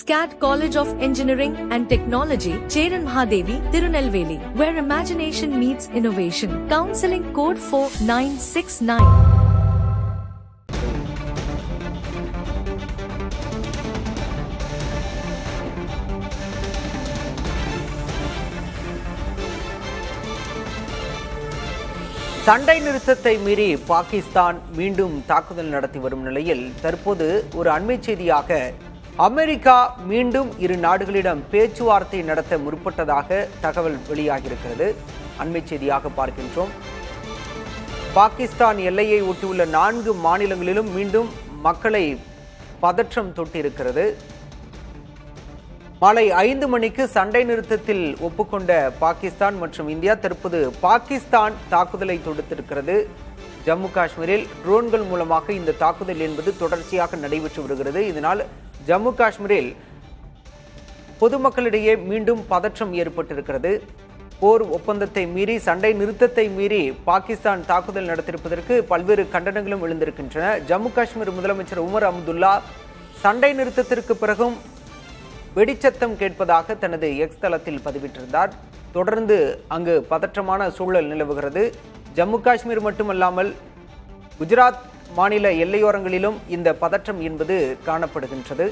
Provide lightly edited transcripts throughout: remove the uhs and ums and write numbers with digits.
SCAD College of Engineering and Technology, Cheran Mahadevi, Tirunelveli, where imagination meets innovation. Counseling code 4969. சண்டை நிறுத்தத்தை மீறி பாகிஸ்தான் மீண்டும் தாக்குதல் நடத்தி வரும் நிலையில் தற்போது ஒரு அண்மை செய்தியாக அமெரிக்கா மீண்டும் இரு நாடுகளிடம் பேச்சுவார்த்தை நடத்த முற்பட்டதாக தகவல் வெளியாகியிருக்கிறது. அண்மை செய்தியாக பார்க்கின்றோம். பாகிஸ்தான் எல்லையை ஒட்டியுள்ள 4 மாநிலங்களிலும் மீண்டும் மக்களை பதற்றம் தொட்டிருக்கிறது. மாலை 5 மணிக்கு சண்டை நிறுத்தத்தில் ஒப்புக்கொண்ட பாகிஸ்தான் மற்றும் இந்தியா தற்போது பாகிஸ்தான் தாக்குதலை தொடுத்திருக்கிறது. ஜம்மு காஷ்மீரில் ட்ரோன்கள் மூலமாக இந்த தாக்குதல் என்பது தொடர்ச்சியாக நடைபெற்று வருகிறது. இதனால் ஜம்மு காஷ்மீரில் பொதுமக்களிடையே மீண்டும் பதற்றம் ஏற்பட்டிருக்கிறது. போர் ஒப்பந்தத்தை மீறி சண்டை நிறுத்தத்தை மீறி பாகிஸ்தான் தாக்குதல் நடத்தியிருப்பதற்கு பல்வேறு கண்டனங்களும் எழுந்திருக்கின்றன. ஜம்மு காஷ்மீர் முதலமைச்சர் உமர் அப்துல்லா சண்டை நிறுத்தத்திற்கு பிறகும் வெடிச்சத்தம் கேட்பதாக தனது எக்ஸ் தளத்தில் பதிவிட்டிருந்தார். தொடர்ந்து அங்கு பதற்றமான சூழல் நிலவுகிறது. ஜம்மு காஷ்மீர் மட்டுமல்லாமல் குஜராத் மாநில எல்லையோரங்களிலும் இந்த பதற்றம் என்பது காணப்படுகின்றது.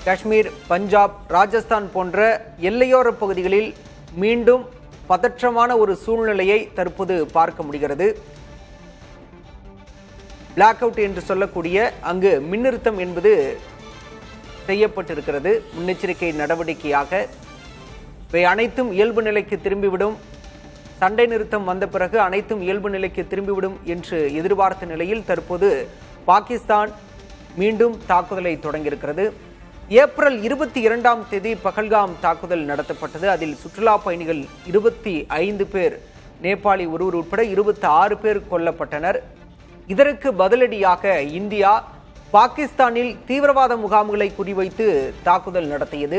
காஷ்மீர், பஞ்சாப், ராஜஸ்தான் போன்ற எல்லையோர பகுதிகளில் மீண்டும் பதற்றமான ஒரு சூழ்நிலையை தற்போது பார்க்க முடிகிறது. பிளாக் அவுட் என்று சொல்லக்கூடிய அங்கு மின்னிறுத்தம் என்பது செய்யப்பட்டிருக்கிறது. முன்னெச்சரிக்கை நடவடிக்கையாக இவை அனைத்தும் இயல்பு நிலைக்கு திரும்பிவிடும், சண்டை நிறுத்தம் வந்த பிறகு அனைத்தும் இயல்பு நிலைக்கு திரும்பிவிடும் என்று எதிர்பார்த்த நிலையில் தற்போது பாகிஸ்தான் மீண்டும் தாக்குதலை தொடங்கியிருக்கிறது. ஏப்ரல் 22ஆம் தேதி பகல்காம் தாக்குதல் நடத்தப்பட்டது. அதில் சுற்றுலா பயணிகள் 25 பேர், நேபாளி ஒருவர் உட்பட 26 பேர் கொல்லப்பட்டனர். இதற்கு பதிலடியாக இந்தியா பாகிஸ்தானில் தீவிரவாத முகாம்களை குறிவைத்து தாக்குதல் நடத்தியது.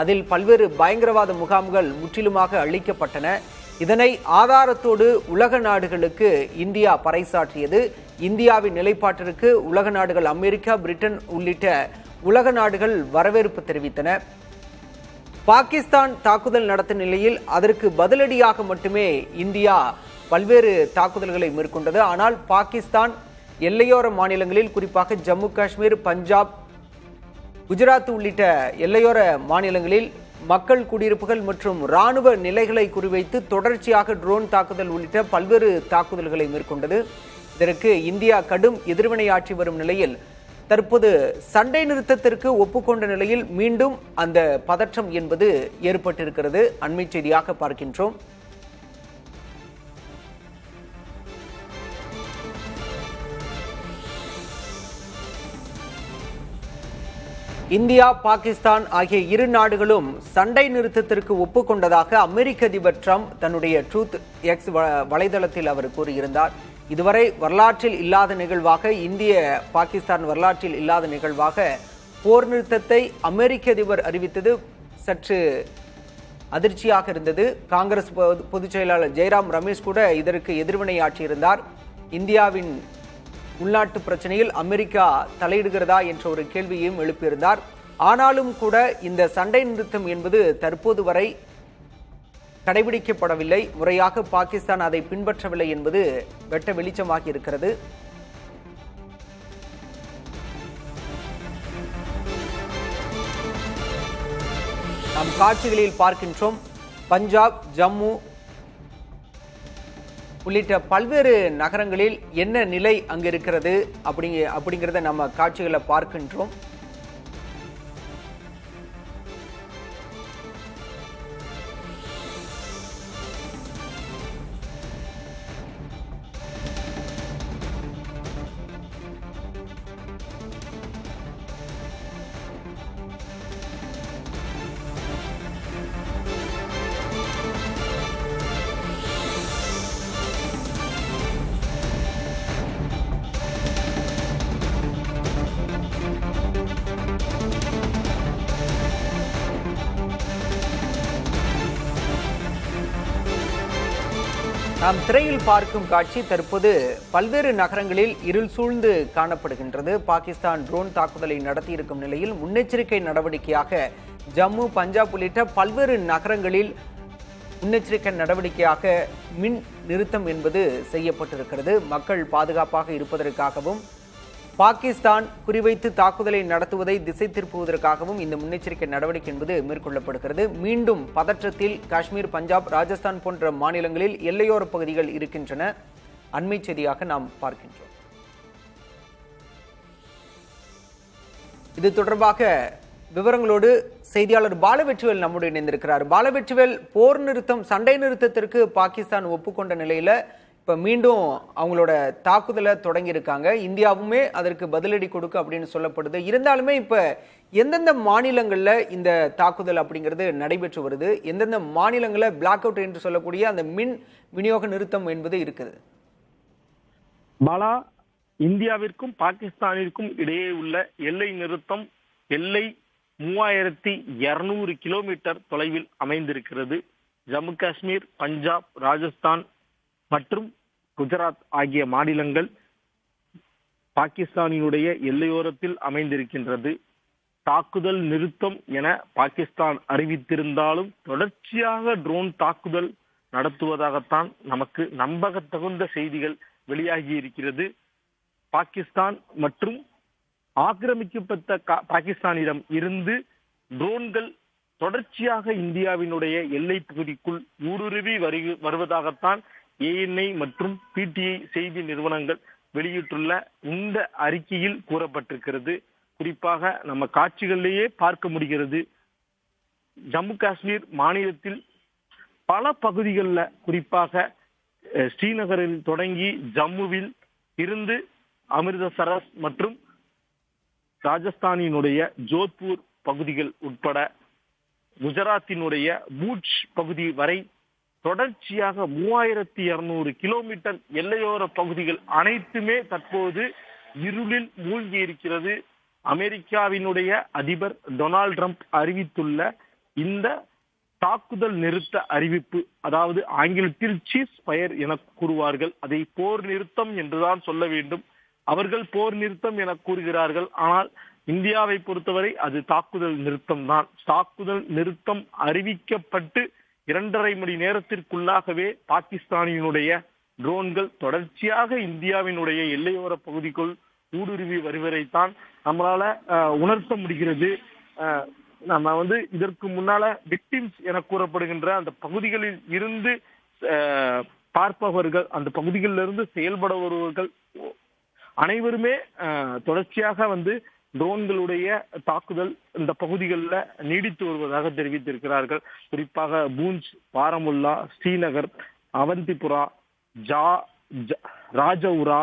அதில் பல்வேறு பயங்கரவாத முகாம்கள் முற்றிலுமாக அழிக்கப்பட்டன. இதனை ஆதாரத்தோடு உலக நாடுகளுக்கு இந்தியா பறைசாற்றியது. இந்தியாவின் நிலைப்பாட்டிற்கு உலக நாடுகள் அமெரிக்கா, பிரிட்டன் உள்ளிட்ட உலக நாடுகள் வரவேற்பு தெரிவித்தன. பாகிஸ்தான் தாக்குதல் நடத்திய நிலையில் அதற்கு பதிலடியாக மட்டுமே இந்தியா பல்வேறு தாக்குதல்களை மேற்கொண்டது. ஆனால் பாகிஸ்தான் எல்லையோர மாநிலங்களில் குறிப்பாக ஜம்மு காஷ்மீர், பஞ்சாப், குஜராத் உள்ளிட்ட எல்லையோர மாநிலங்களில் மக்கள் குடியிருப்புகள் மற்றும் இராணுவ நிலைகளை குறிவைத்து தொடர்ச்சியாக ட்ரோன் தாக்குதல் உள்ளிட்ட பல்வேறு தாக்குதல்களை மேற்கொண்டது. இதற்கு இந்தியா கடும் எதிர்வினையாற்றி வரும் நிலையில் தற்போது சண்டை நிறுத்தத்திற்கு ஒப்புக்கொண்ட நிலையில் மீண்டும் அந்த பதற்றம் என்பது ஏற்பட்டிருக்கிறது. அண்மை செய்தியாக பார்க்கின்றோம். இந்தியா, பாகிஸ்தான் ஆகிய இரு நாடுகளும் சண்டை நிறுத்தத்திற்கு ஒப்புக்கொண்டதாக அமெரிக்க அதிபர் ட்ரம்ப் தன்னுடைய ட்ரூத் எக்ஸ் வலைதளத்தில் அவர் கூறியிருந்தார். இதுவரை வரலாற்றில் இல்லாத நிகழ்வாக, இந்திய பாகிஸ்தான் வரலாற்றில் இல்லாத நிகழ்வாக போர் நிறுத்தத்தை அமெரிக்க அதிபர் அறிவித்தது சற்று அதிர்ச்சியாக இருந்தது. காங்கிரஸ் பொதுச் செயலாளர் ஜெயராம் ரமேஷ் கூட இதற்கு எதிர்வினையாற்றியிருந்தார். இந்தியாவின் உள்நாட்டு பிரச்சனையில் அமெரிக்கா தலையிடுகிறதா என்ற ஒரு கேள்வியையும் எழுப்பியிருந்தார். ஆனாலும் கூட இந்த சண்டை நிறுத்தம் என்பது தற்போது வரை கடைபிடிக்கப்படவில்லை. முறையாக பாகிஸ்தான் அதை பின்பற்றவில்லை என்பது வெட்ட வெளிச்சமாகி இருக்கிறது. நாம் காட்சிகளில் பார்க்கின்றோம். பஞ்சாப், ஜம்மு உள்ளிட்ட பல்வேறு நகரங்களில் என்ன நிலை அங்கு இருக்கிறது அப்படிங்கிறத நம்ம காட்சிகளை பார்க்கின்றோம். நாம் திரையில் பார்க்கும் காட்சி தற்போது பல்வேறு நகரங்களில் இருள் சூழ்ந்து காணப்படுகின்றது. பாகிஸ்தான் ட்ரோன் தாக்குதலை நடத்தியிருக்கும் நிலையில் முன்னெச்சரிக்கை நடவடிக்கையாக ஜம்மு, பஞ்சாப் உள்ளிட்ட பல்வேறு நகரங்களில் முன்னெச்சரிக்கை நடவடிக்கையாக மின் நிறுத்தம் என்பது செய்யப்பட்டிருக்கிறது. மக்கள் பாதுகாப்பாக இருப்பதற்காகவும் பாகிஸ்தான் குறிவைத்து தாக்குதலை நடத்துவதை திசை திருப்புவதற்காகவும் இந்த முன்னெச்சரிக்கை நடவடிக்கை என்பது மேற்கொள்ளப்படுகிறது. மீண்டும் பதற்றத்தில் காஷ்மீர், பஞ்சாப், ராஜஸ்தான் போன்ற மாநிலங்களில் எல்லையோர பகுதிகள் இருக்கின்றன. அண்மை செய்தியாக நாம் பார்க்கின்றோம். இது தொடர்பாக விவரங்களோடு செய்தியாளர் பாலவெற்றிவேல் நம்முடைய இணைந்திருக்கிறார். பாலவெற்றிவேல், போர் நிறுத்தம், சண்டை நிறுத்தத்திற்கு பாகிஸ்தான் ஒப்புக்கொண்ட நிலையில இப்ப மீண்டும் அவங்களோட தாக்குதலை தொடங்கி இருக்காங்க. இந்தியாவுமே அதற்கு பதிலடி கொடுக்க அப்படின்னு சொல்லப்படுது. இருந்தாலுமே இப்ப எந்தெந்த மாநிலங்கள்ல இந்த தாக்குதல் அப்படிங்கிறது நடைபெற்று வருது, எந்தெந்த மாநிலங்கள்ல பிளாக் அவுட் என்று சொல்லக்கூடிய அந்த மின் விநியோக நிறுத்தம் என்பது இருக்குது? பாலா, இந்தியாவிற்கும் பாகிஸ்தானிற்கும் இடையே உள்ள எல்லை நிறுத்தம் எல்லை 3200 கிலோமீட்டர் தொலைவில் அமைந்திருக்கிறது. ஜம்மு காஷ்மீர், பஞ்சாப், ராஜஸ்தான் மற்றும் குஜராத் ஆகிய மாநிலங்கள் பாகிஸ்தானினுடைய எல்லையோரத்தில் அமைந்திருக்கின்றது. தாக்குதல் நிறுத்தம் என பாகிஸ்தான் அறிவித்திருந்தாலும் தொடர்ச்சியாக ட்ரோன் தாக்குதல் நடத்துவதாகத்தான் நமக்கு நம்பகத்தகுந்த செய்திகள் வெளியாகி இருக்கிறது. பாகிஸ்தான் மற்றும் ஆக்கிரமிக்கப்பட்ட பாகிஸ்தானிடம் இருந்து ட்ரோன்கள் தொடர்ச்சியாக இந்தியாவினுடைய எல்லை பகுதிக்குள் ஊடுருவி வருவதாகத்தான் ANI மற்றும் PTI செய்தி நிறுவனங்கள் வெளியிட்டுள்ள இந்த அறிக்கையில் கூறப்பட்டிருக்கிறது. குறிப்பாக நம்ம காட்சிகளிலேயே பார்க்க முடிகிறது. ஜம்மு காஷ்மீர் மாநிலத்தில் பல பகுதிகளில், குறிப்பாக ஸ்ரீநகரில் தொடங்கி ஜம்முவில் இருந்து அமிர்தசரஸ் மற்றும் ராஜஸ்தானினுடைய ஜோத்பூர் பகுதிகள் உட்பட குஜராத்தினுடைய பூஜ் பகுதி வரை தொடர்ச்சியாக 3200 கிலோமீட்டர் எல்லையோர பகுதிகள் அனைத்துமே தற்போது இருளில் மூழ்கி இருக்கிறது. அமெரிக்காவினுடைய அதிபர் டொனால்ட் ட்ரம்ப் அறிவித்துள்ள இந்த தாக்குதல் நிறுத்த அறிவிப்பு, அதாவது ஆங்கிலத்தில் சீஸ் ஃபயர் என கூறுவார்கள், அதை போர் நிறுத்தம் என்றுதான் சொல்ல வேண்டும். அவர்கள் போர் நிறுத்தம் என கூறுகிறார்கள். ஆனால் இந்தியாவை பொறுத்தவரை அது தாக்குதல் நிறுத்தம் தான். தாக்குதல் நிறுத்தம் அறிவிக்கப்பட்டு 2.5 மணி நேரத்திற்குள்ளாகவே பாகிஸ்தானினுடைய ட்ரோன்கள் தொடர்ச்சியாக இந்தியாவினுடைய எல்லையோர பகுதிக்குள் ஊடுருவி வருவதைத்தான் நம்மளால உணர்த்த முடிகிறது. நம்ம இதற்கு முன்னால விக்டிம்ஸ் என கூறப்படுகின்ற அந்த பகுதிகளில் இருந்து பார்ப்பவர்கள், அந்த பகுதிகளிலிருந்து செயல்பட வருவர்கள் அனைவருமே தொடர்ச்சியாக ட்ரோன்களுடைய தாக்குதல் இந்த பகுதிகளில் நீடித்து வருவதாக தெரிவித்திருக்கிறார்கள். குறிப்பாக பூஞ்ச், பாரமுல்லா, ஸ்ரீநகர், அவந்திபுரா, ராஜௌரா,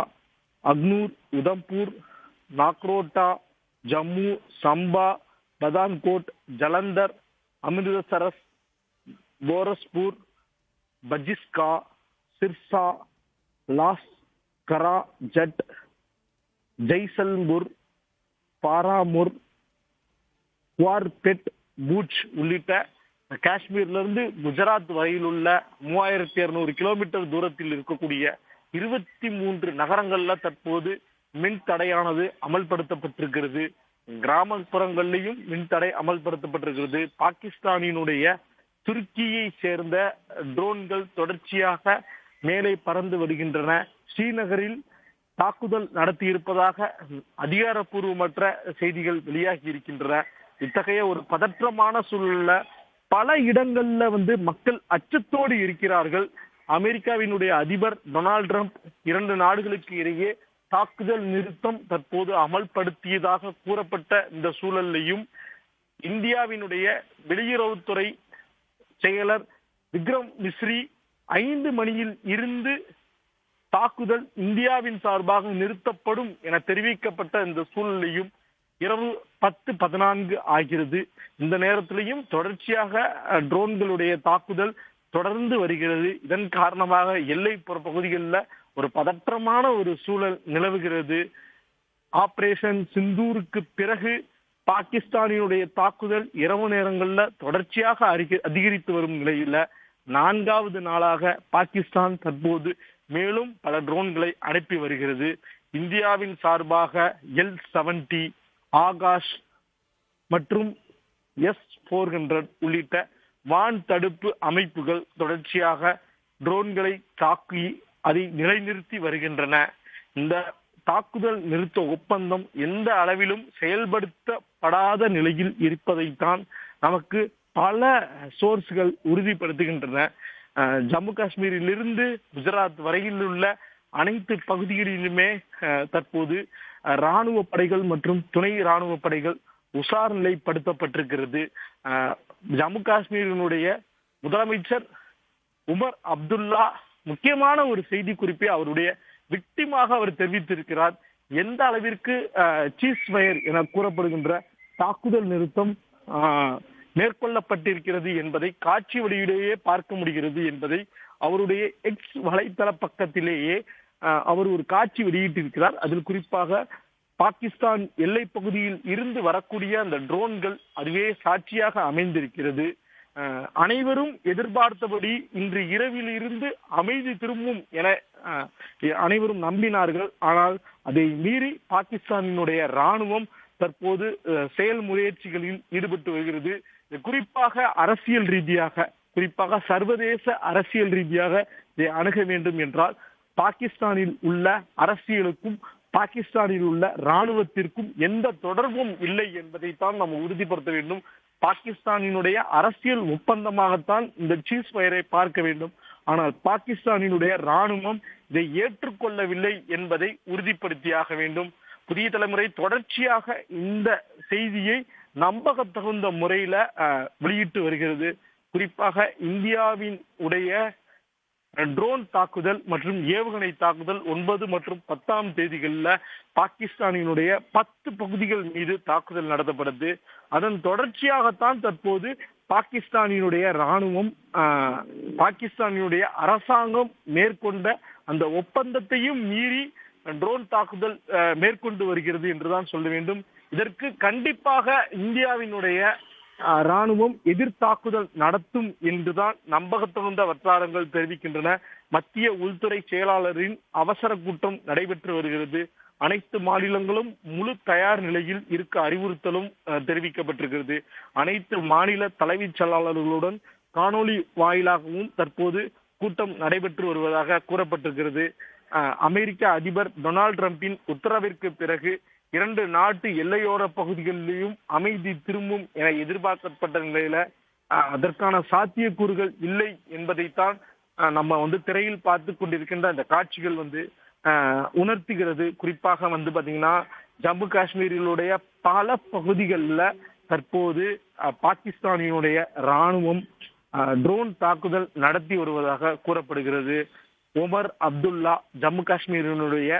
அக்னூர், உதம்பூர், நாக்ரோட்டா, ஜம்மு, சம்பா, பதான்கோட், ஜலந்தர், அமிர்தசரஸ், கோரஸ்பூர், பஜிஸ்கா, சிர்சா, லாஸ் கரா ஜட், ஜெய்சல்பூர், பாராமுர், குவார்பெட், பூஜ் உள்ளிட்ட காஷ்மீர்ல இருந்து குஜராத் வரையில் உள்ள 3200 கிலோமீட்டர் தூரத்தில் இருக்கக்கூடிய 23 நகரங்கள்ல தற்போது மின் தடையானது அமல்படுத்தப்பட்டிருக்கிறது. கிராமப்புறங்களிலையும் மின் தடை அமல்படுத்தப்பட்டிருக்கிறது. பாகிஸ்தானினுடைய துருக்கியை சேர்ந்த ட்ரோன்கள் தொடர்ச்சியாக மேலே பறந்து வருகின்றன. ஸ்ரீநகரில் தாக்குதல் நடத்தி இருப்பதாக அதிகாரப்பூர்வமற்ற செய்திகள் வெளியாகி இருக்கின்றன. இத்தகைய ஒரு பதற்றமான சூழல்ல பல இடங்கள்ல மக்கள் அச்சத்தோடு இருக்கிறார்கள். அமெரிக்காவினுடைய அதிபர் டொனால்ட் ட்ரம்ப் 2 நாடுகளுக்கு இடையே தாக்குதல் நிறுத்தம் தற்போது அமல்படுத்தியதாக கூறப்பட்ட இந்த சூழலையும் இந்தியாவினுடைய வெளியுறவுத்துறை செயலர் விக்ரம் மிஸ்ரி 5 மணியில் இருந்து தாக்குதல் இந்தியாவின் சார்பாக நிறுத்தப்படும் என தெரிவிக்கப்பட்ட இந்த சூழலையும் இரவு 10:14 ஆகிறது. இந்த நேரத்திலையும் தொடர்ச்சியாக ட்ரோன்களுடைய தாக்குதல் தொடர்ந்து வருகிறது. இதன் காரணமாக எல்லைப்புற பகுதிகளில் ஒரு பதற்றமான ஒரு சூழல் நிலவுகிறது. ஆபரேஷன் சிந்தூருக்கு பிறகு பாகிஸ்தானினுடைய தாக்குதல் இரவு நேரங்கள்ல தொடர்ச்சியாக அதிகரித்து வரும் நிலையில 4வது நாளாக பாகிஸ்தான் தற்போது மேலும் பல ட்ரோன்களை அனுப்பி வருகிறது. இந்தியாவின் சார்பாக L-70, ஆகாஷ் மற்றும் S-400 உள்ளிட்ட வான் தடுப்பு அமைப்புகள் தொடர்ச்சியாக ட்ரோன்களை தாக்கி அதை நிலைநிறுத்தி வருகின்றன. இந்த தாக்குதல் நிறுத்த ஒப்பந்தம் எந்த அளவிலும் செயல்படுத்தப்படாத நிலையில் இருப்பதைத்தான் நமக்கு பல சோர்ஸ்கள் உறுதிப்படுத்துகின்றன. ஜம்மு காஷ்மீரிலிருந்து குஜராத் வரையில் உள்ள அனைத்து பகுதிகளிலுமே தற்போது ராணுவ படைகள் மற்றும் துணை ராணுவ படைகள் உஷார் நிலைப்படுத்தப்பட்டிருக்கிறது. ஜம்மு காஷ்மீரினுடைய முதலமைச்சர் உமர் அப்துல்லா முக்கியமான ஒரு செய்தி குறிப்பை அவருடைய விக்டிமாக அவர் தெரிவித்திருக்கிறார். எந்த அளவிற்கு சீஸ்ஃபயர் என கூறப்படுகின்ற தாக்குதல் நிறுத்தம் மேற்கொள்ளப்பட்டிருக்கிறது என்பதை காட்சி வெளியிலேயே பார்க்க முடிகிறது என்பதை அவருடைய எக்ஸ் வலைத்தள பக்கத்திலேயே அவர் ஒரு காட்சி வெளியிட்டிருக்கிறார். அதில் குறிப்பாக பாகிஸ்தான் எல்லை பகுதியில் இருந்து வரக்கூடிய அந்த ட்ரோன்கள் அதுவே சாட்சியாக அமைந்திருக்கிறது. அனைவரும் எதிர்பார்த்தபடி இன்று இரவில் இருந்து அமைதி திரும்பும் என அனைவரும் நம்பினார்கள். ஆனால் அதை மீறி பாகிஸ்தானினுடைய ராணுவம் தற்போது செயல் முயற்சிகளில் ஈடுபட்டு வருகிறது. குறிப்பாக அரசியல் ரீதியாக, குறிப்பாக சர்வதேச அரசியல் ரீதியாக இதை அணுக வேண்டும் என்றால் பாகிஸ்தானில் உள்ள அரசியலுக்கும் பாகிஸ்தானில் உள்ள ராணுவத்திற்கும் எந்த தொடர்பும் இல்லை என்பதைத்தான் நாம் உறுதிப்படுத்த வேண்டும். பாகிஸ்தானினுடைய அரசியல் ஒப்பந்தமாகத்தான் இந்த சீஸ்ஃபயரை பார்க்க வேண்டும். ஆனால் பாகிஸ்தானினுடைய ராணுவம் இதை ஏற்றுக்கொள்ளவில்லை என்பதை உறுதிப்படுத்தியாக வேண்டும். புதிய தலைமுறை தொடர்ச்சியாக இந்த செய்தியை நம்பகத்தகுந்த முறையில வெளியிட்டு வருகிறது. குறிப்பாக இந்தியாவின் உடைய ட்ரோன் தாக்குதல் மற்றும் ஏவுகணை தாக்குதல் 9 மற்றும் 10ஆம் தேதிகளில் பாகிஸ்தானினுடைய 10 பகுதிகள் மீது தாக்குதல் நடத்தப்படுது. அதன் தொடர்ச்சியாகத்தான் தற்போது பாகிஸ்தானினுடைய ராணுவம், பாகிஸ்தானினுடைய அரசாங்கம் மேற்கொண்ட அந்த ஒப்பந்தத்தையும் மீறி ட்ரோன் தாக்குதல் மேற்கொண்டு வருகிறது என்றுதான் சொல்ல வேண்டும். இதற்கு கண்டிப்பாக இந்தியாவினுடைய ராணுவம் எதிர்த்தாக்குதல் நடத்தும் என்றுதான் நம்பகத்தகுந்த வட்டாரங்கள் தெரிவிக்கின்றன. மத்திய உள்துறை செயலாளரின் அவசர கூட்டம் நடைபெற்று வருகிறது. அனைத்து மாநிலங்களும் முழு தயார் நிலையில் இருக்க அறிவுறுத்தலும் தெரிவிக்கப்பட்டிருக்கிறது. அனைத்து மாநில தலைமைச் செயலாளர்களுடன் காணொலி வாயிலாகவும் தற்போது கூட்டம் நடைபெற்று வருவதாக கூறப்பட்டிருக்கிறது. அமெரிக்க அதிபர் டொனால்டு டிரம்பின் உத்தரவிற்கு பிறகு 2 நாட்டு எல்லையோர பகுதிகளிலும் அமைதி திரும்பும் என எதிர்பார்க்கப்பட்ட நிலையில அதற்கான சாத்தியக்கூறுகள் இல்லை என்பதைத்தான் நம்ம திரையில் பார்த்து கொண்டிருக்கின்ற அந்த காட்சிகள் உணர்த்துகிறது. குறிப்பாக பாத்தீங்கன்னா ஜம்மு காஷ்மீரிலுடைய பல பகுதிகளில் தற்போது பாகிஸ்தானினுடைய ராணுவம் ட்ரோன் தாக்குதல் நடத்தி வருவதாக கூறப்படுகிறது. உமர் அப்துல்லா ஜம்மு காஷ்மீரினுடைய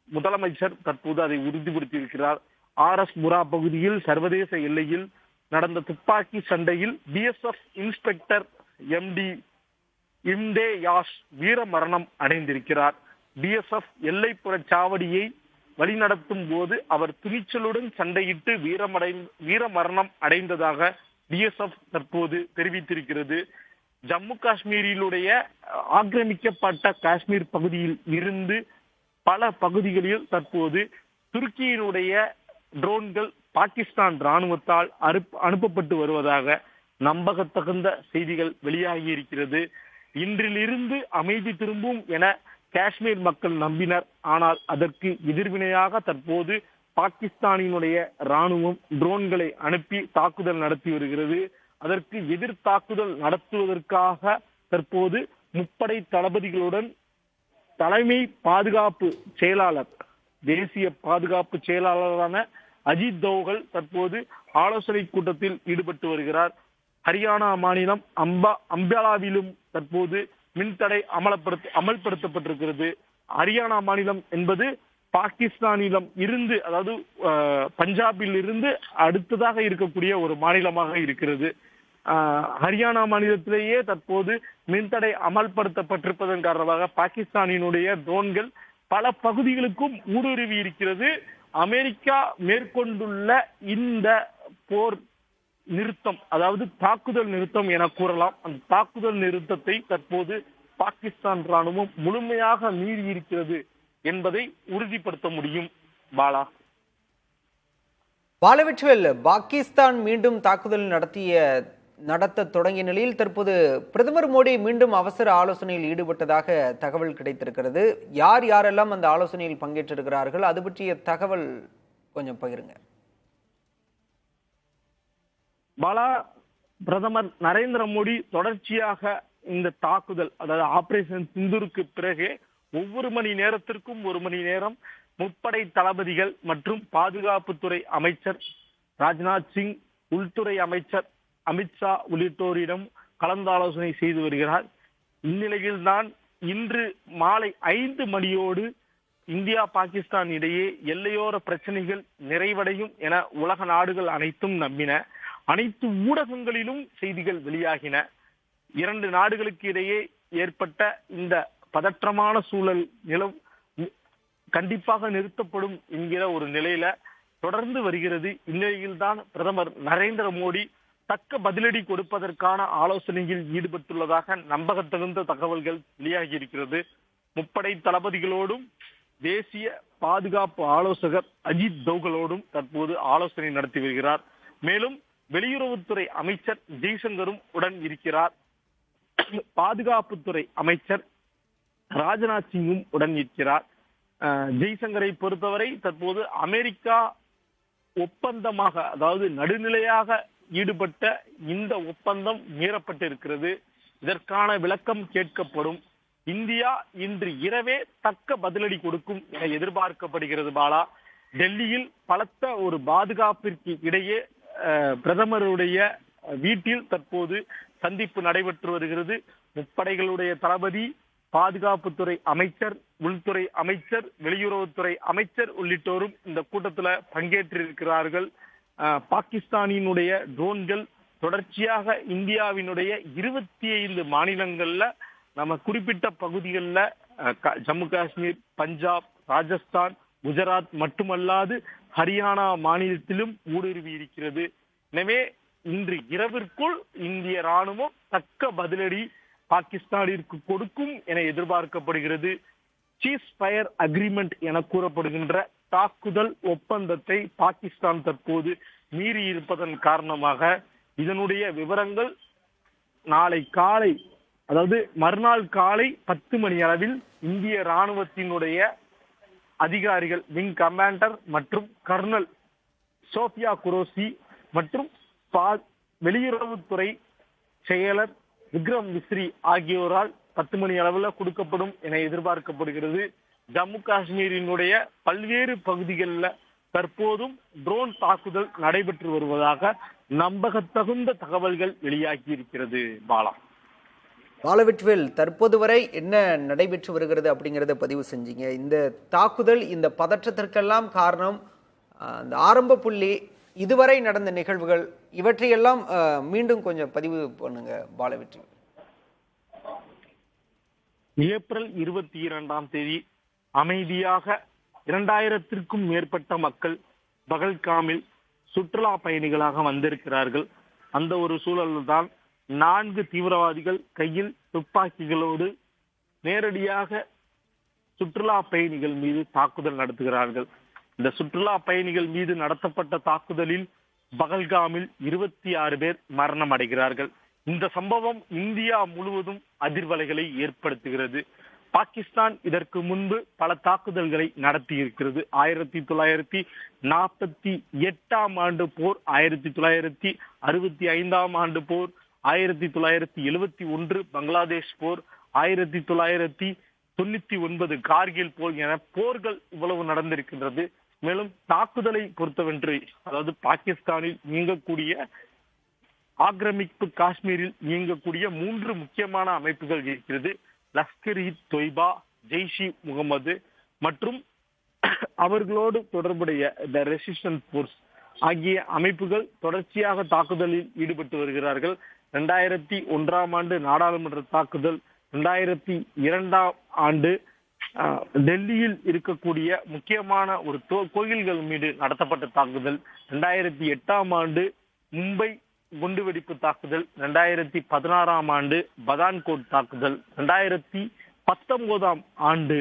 முதலமைச்சர் தற்போது அதை உறுதிப்படுத்தி இருக்கிறார். RS முரா பகுதியில் சர்வதேச எல்லையில் நடந்த துப்பாக்கி சண்டையில் BSF இன்ஸ்பெக்டர் MD இம்தேயாஸ் வீர மரணம் அடைந்திருக்கிறார். BSF எல்லைப்புற சாவடியை வழிநடத்தும் போது அவர் துணிச்சலுடன் சண்டையிட்டு வீர மரணம் அடைந்ததாக BSF தற்போது தெரிவித்திருக்கிறது. ஜம்மு காஷ்மீரிலுடைய ஆக்கிரமிக்கப்பட்ட காஷ்மீர் பகுதியில் இருந்து பல பகுதிகளில் தற்போது துருக்கியினுடைய ட்ரோன்கள் பாகிஸ்தான் ராணுவத்தால் அனுப்பப்பட்டு வருவதாக நம்பகத்தகுந்த செய்திகள் வெளியாகி இருக்கிறது. இன்றிலிருந்து அமைதி திரும்பும் என காஷ்மீர் மக்கள் நம்பினர். ஆனால் அதற்கு எதிர்வினையாக தற்போது பாகிஸ்தானினுடைய ராணுவம் ட்ரோன்களை அனுப்பி தாக்குதல் நடத்தி வருகிறது. அதற்கு எதிர் தாக்குதல் நடத்துவதற்காக தற்போது முப்படை தளபதிகளுடன் தலைமை பாதுகாப்பு செயலாளர், தேசிய பாதுகாப்பு செயலாளரான அஜித் தோவல் தற்போது ஆலோசனை கூட்டத்தில் ஈடுபட்டு வருகிறார். ஹரியானா மாநிலம் அம்பாலாவிலும் தற்போது மின்தடை அமல்படுத்தப்பட்டிருக்கிறது. ஹரியானா மாநிலம் என்பது பாகிஸ்தானிடம் இருந்து, அதாவது பஞ்சாபில் இருந்து அடுத்ததாக இருக்கக்கூடிய ஒரு மாநிலமாக இருக்கிறது. ஹரியானா மாநிலத்திலேயே தற்போது மின்தடை அமல்படுத்தப்பட்டிருப்பதன் காரணமாக பாகிஸ்தானினுடைய ட்ரோன்கள் பல பகுதிகளுக்கும் ஊடுருவி இருக்கிறது. அமெரிக்கா மேற்கொண்டுள்ள இந்த போர் நிறுத்தம், அதாவது தாக்குதல் நிறுத்தம் என கூறலாம். அந்த தாக்குதல் நிறுத்தத்தை தற்போது பாகிஸ்தான் ராணுவம் முழுமையாக மீறி இருக்கிறது என்பதை உறுதிப்படுத்த முடியும். பாலா. பாலவெற்றிவேல், பாகிஸ்தான் மீண்டும் தாக்குதல் நடத்த தொடங்கிய நிலையில் தற்போது பிரதமர் மோடி மீண்டும் அவசர ஆலோசனையில் ஈடுபட்டதாக தகவல் கிடைத்திருக்கிறது. யார் யாரெல்லாம் அந்த ஆலோசனையில் பங்கேற்றிருக்கிறார்கள், அது பற்றிய தகவல் கொஞ்சம் பகிருங்க. பாலா, பிரதமர் நரேந்திர மோடி தொடர்ச்சியாக இந்த தாக்குதல், அதாவது ஆபரேஷன் சிந்தூருக்கு பிறகு ஒவ்வொரு மணி நேரத்திற்கும் ஒரு மணி நேரம் முப்படை தளபதிகள் மற்றும் பாதுகாப்புத்துறை அமைச்சர் ராஜ்நாத் சிங், உள்துறை அமைச்சர் அமித்ஷா உள்ளிட்டோரிடம் கலந்தாலோசனை செய்து வருகிறார். இந்நிலையில்தான் இன்று மாலை 5 மணியோடு இந்தியா பாகிஸ்தான் இடையே எல்லையோர பிரச்சனைகள் நிறைவடையும் என உலக நாடுகள் அனைத்தும் நம்பின. அனைத்து ஊடகங்களிலும் செய்திகள் வெளியாகின. 2 நாடுகளுக்கு இடையே ஏற்பட்ட இந்த பதற்றமான சூழல் கண்டிப்பாக நிறுத்தப்படும் என்கிற ஒரு நிலையில தொடர்ந்து வருகிறது. இந்நிலையில்தான் பிரதமர் நரேந்திர மோடி தக்க பதிலடி கொடுப்பதற்கான ஆலோசனையில் ஈடுபட்டுள்ளதாக நம்பகத்தகுந்த தகவல்கள் வெளியாகி இருக்கிறது. முப்படை தளபதிகளோடும் தேசிய பாதுகாப்பு ஆலோசகர் அஜித் தோவலோடும் தற்போது ஆலோசனை நடத்தி வருகிறார். மேலும் வெளியுறவுத்துறை அமைச்சர் ஜெய்சங்கரும் உடன் இருக்கிறார். பாதுகாப்புத்துறை அமைச்சர் ராஜ்நாத் சிங்கும் உடன் இருக்கிறார். ஜெய்சங்கரை பொறுத்தவரை தற்போது அமெரிக்கா ஒப்பந்தமாக, அதாவது நடுநிலையாக ஈடுபட்ட இந்த ஒப்பந்தம் மீறப்பட்டிருக்கிறது. இதற்கான விளக்கம் கேட்கப்படும். இந்தியா இன்று இரவே தக்க பதிலடி கொடுக்கும் என எதிர்பார்க்கப்படுகிறது. பாலா, டெல்லியில் பலத்த ஒரு பாதுகாப்பிற்கு இடையே பிரதமருடைய வீட்டில் தற்போது சந்திப்பு நடைபெற்று வருகிறது. முப்படைகளுடைய தளபதி, பாதுகாப்புத்துறை அமைச்சர், உள்துறை அமைச்சர், வெளியுறவுத்துறை அமைச்சர் உள்ளிட்டோரும் இந்த கூட்டத்தில் பங்கேற்றிருக்கிறார்கள். பாகிஸ்தானினுடைய ட்ரோன்கள் தொடர்ச்சியாக இந்தியாவினுடைய 25 மாநிலங்கள்ல, நம்ம குறிப்பிட்ட பகுதிகளில் ஜம்மு காஷ்மீர், பஞ்சாப், ராஜஸ்தான், குஜராத் மட்டுமல்லாது ஹரியானா மாநிலத்திலும் ஊடுருவி இருக்கிறது. எனவே இன்று இரவிற்குள் இந்திய ராணுவம் தக்க பதிலடி பாகிஸ்தானிற்கு கொடுக்கும் என எதிர்பார்க்கப்படுகிறது. சீஸ் ஃபயர் அக்ரிமெண்ட் என கூறப்படுகின்ற தாக்குதல் ஒப்பந்தத்தை பாகிஸ்தான் தற்போது மீறி இருப்பதன் காரணமாக இதனுடைய விவரங்கள் நாளை காலை, அதாவது மறுநாள் காலை 10 மணி அளவில் இந்திய ராணுவத்தினுடைய அதிகாரிகள், விங் கமாண்டர் மற்றும் கர்னல் சோஃபியா குரோசி மற்றும் வெளியுறவுத்துறை செயலர் விக்ரம் மிஸ்ரி ஆகியோரால் 10 மணி அளவில் கொடுக்கப்படும் என எதிர்பார்க்கப்படுகிறது. ஜம்மு காஷ்மீரினுடைய பல்வேறு பகுதிகளில் தற்போதும் ட்ரோன் தாக்குதல் நடைபெற்று வருவதாக நம்பகத்தகுந்த தகவல்கள் வெளியாகி இருக்கிறது. பாலா. பாலவெற்றிவேல், தற்போது வரை என்ன நடைபெற்று வருகிறது அப்படிங்கிறத பதிவு செஞ்சீங்க. இந்த தாக்குதல், இந்த பதற்றத்திற்கெல்லாம் காரணம் அந்த ஆரம்ப புள்ளி, இதுவரை நடந்த நிகழ்வுகள், இவற்றையெல்லாம் மீண்டும் கொஞ்சம் பதிவு பண்ணுங்க பாலவெற்றிவேல். ஏப்ரல் 22ஆம் தேதி அமைதியாக 2000த்திற்கும் மேற்பட்ட மக்கள் பகல்காமில் சுற்றுலா பயணிகளாக வந்திருக்கிறார்கள். அந்த ஒரு சூழலில் தான் 4 தீவிரவாதிகள் கையில் துப்பாக்கிகளோடு நேரடியாக சுற்றுலா பயணிகள் மீது தாக்குதல் நடத்துகிறார்கள். இந்த சுற்றுலா பயணிகள் மீது நடத்தப்பட்ட தாக்குதலில் பகல்காமில் 26 பேர் மரணம் அடைகிறார்கள். இந்த சம்பவம் இந்தியா முழுவதும் அதிர்வலைகளை ஏற்படுத்துகிறது. பாகிஸ்தான் இதற்கு முன்பு பல தாக்குதல்களை நடத்தி இருக்கிறது. 1948ஆம் ஆண்டு போர், 1965ஆம் ஆண்டு போர், 1971 பங்களாதேஷ் போர், 1999 கார்கில் போர் என போர்கள் இவ்வளவு நடந்திருக்கின்றது. மேலும் தாக்குதலை பொறுத்தவென்று, அதாவது பாகிஸ்தானில் இயங்கக்கூடிய, ஆக்கிரமிப்பு காஷ்மீரில் இயங்கக்கூடிய 3 முக்கியமான அமைப்புகள் இருக்கிறது. லஷ்கர் இ தொய்பா, ஜெய்ஷி முகமது மற்றும் அவர்களோடு தொடர்புடைய த ரெசிஸ்டன்ஸ் போர்ஸ் ஆகிய அமைப்புகள் தொடர்ச்சியாக தாக்குதலில் ஈடுபட்டு வருகிறார்கள். 2001ஆம் ஆண்டு நாடாளுமன்ற தாக்குதல், 2002ஆம் ஆண்டு டெல்லியில் இருக்கக்கூடிய முக்கியமான ஒரு கோயில்கள் மீது நடத்தப்பட்ட தாக்குதல், 2008ஆம் ஆண்டு மும்பை குண்டுவெடிப்பு தாக்குதல், 2016ஆம் ஆண்டு பதான்கோட் தாக்குதல், 2019ஆம் ஆண்டு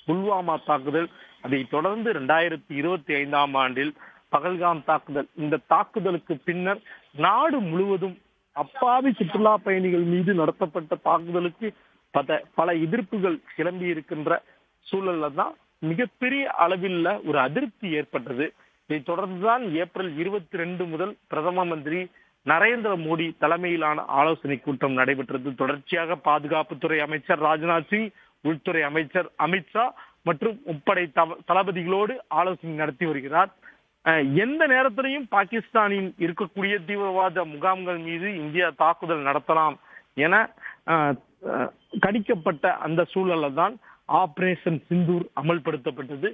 புல்வாமா தாக்குதல், அதை தொடர்ந்து 2025ஆம் ஆண்டில் பகல்காம் தாக்குதல். இந்த தாக்குதலுக்கு பின்னர் நாடு முழுவதும் அப்பாவி சுற்றுலா பயணிகள் மீது நடத்தப்பட்ட தாக்குதலுக்கு பல எதிர்ப்புகள் கிளம்பி இருக்கின்ற சூழல்ல தான் மிகப்பெரிய அளவில் ஒரு அதிருப்தி ஏற்பட்டது. இதை தொடர்ந்துதான் ஏப்ரல் 22 முதல் பிரதம மந்திரி நரேந்திர மோடி தலைமையிலான ஆலோசனை கூட்டம் நடைபெற்றது. தொடர்ச்சியாக பாதுகாப்புத்துறை அமைச்சர் ராஜ்நாத் சிங், உள்துறை அமைச்சர் அமித்ஷா மற்றும் முப்படை தளபதிகளோடு ஆலோசனை நடத்தி வருகிறார். எந்த நேரத்திலையும் பாகிஸ்தானில் இருக்கக்கூடிய தீவிரவாத முகாம்கள் மீது இந்தியா தாக்குதல் நடத்தலாம் என கணிக்கப்பட்ட அந்த சூழல்ல தான் ஆபரேஷன் சிந்தூர் அமல்படுத்தப்பட்டது.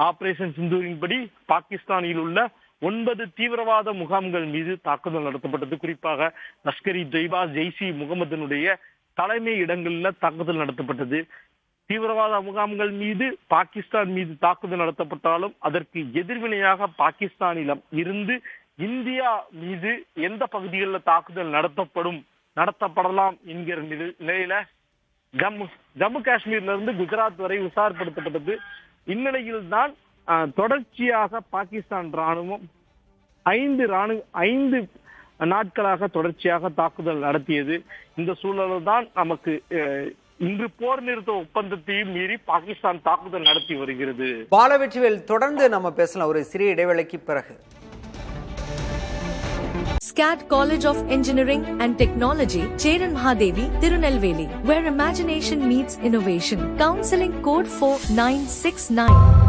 ஆபரேஷன் சிந்தூரின்படி பாகிஸ்தானில் உள்ள 9 தீவிரவாத முகாம்கள் மீது தாக்குதல் நடத்தப்பட்டது. குறிப்பாக லஷ்கர்-இ தொய்பா, ஜெய்ஷ்-இ முகமதுனுடைய தலைமை இடங்களில் தாக்குதல் நடத்தப்பட்டது. தீவிரவாத முகாம்கள் மீது பாகிஸ்தான் மீது தாக்குதல் நடத்தப்பட்டாலும் அதற்கு எதிர்வினையாக பாகிஸ்தானிடம் இருந்து இந்தியா மீது எந்த பகுதிகளில் தாக்குதல் நடத்தப்படலாம் என்கிற நிலையில ஜம்மு காஷ்மீர்ல இருந்து குஜராத் வரை விசாரப்படுத்தப்பட்டது. இந்நிலையில் தான் தொடர்ச்சியாக பாகிஸ்தான் ராணுவம் 5 நாட்களாக தொடர்ச்சியாக தாக்குதல் நடத்தியது. இந்த சூழலில் தான் நமக்கு இன்று போர் நிறுத்த ஒப்பந்தத்தையும் மீறி பாகிஸ்தான் தாக்குதல் நடத்தி வருகிறது. பாலவெற்றிவேல், தொடர்ந்து நம்ம பேசலாம் ஒரு சிறிய இடைவேளைக்கு பிறகு. SCAT College of Engineering and Technology, Cheran Mahadevi, Tirunelveli, where imagination meets innovation. Counseling code 4969.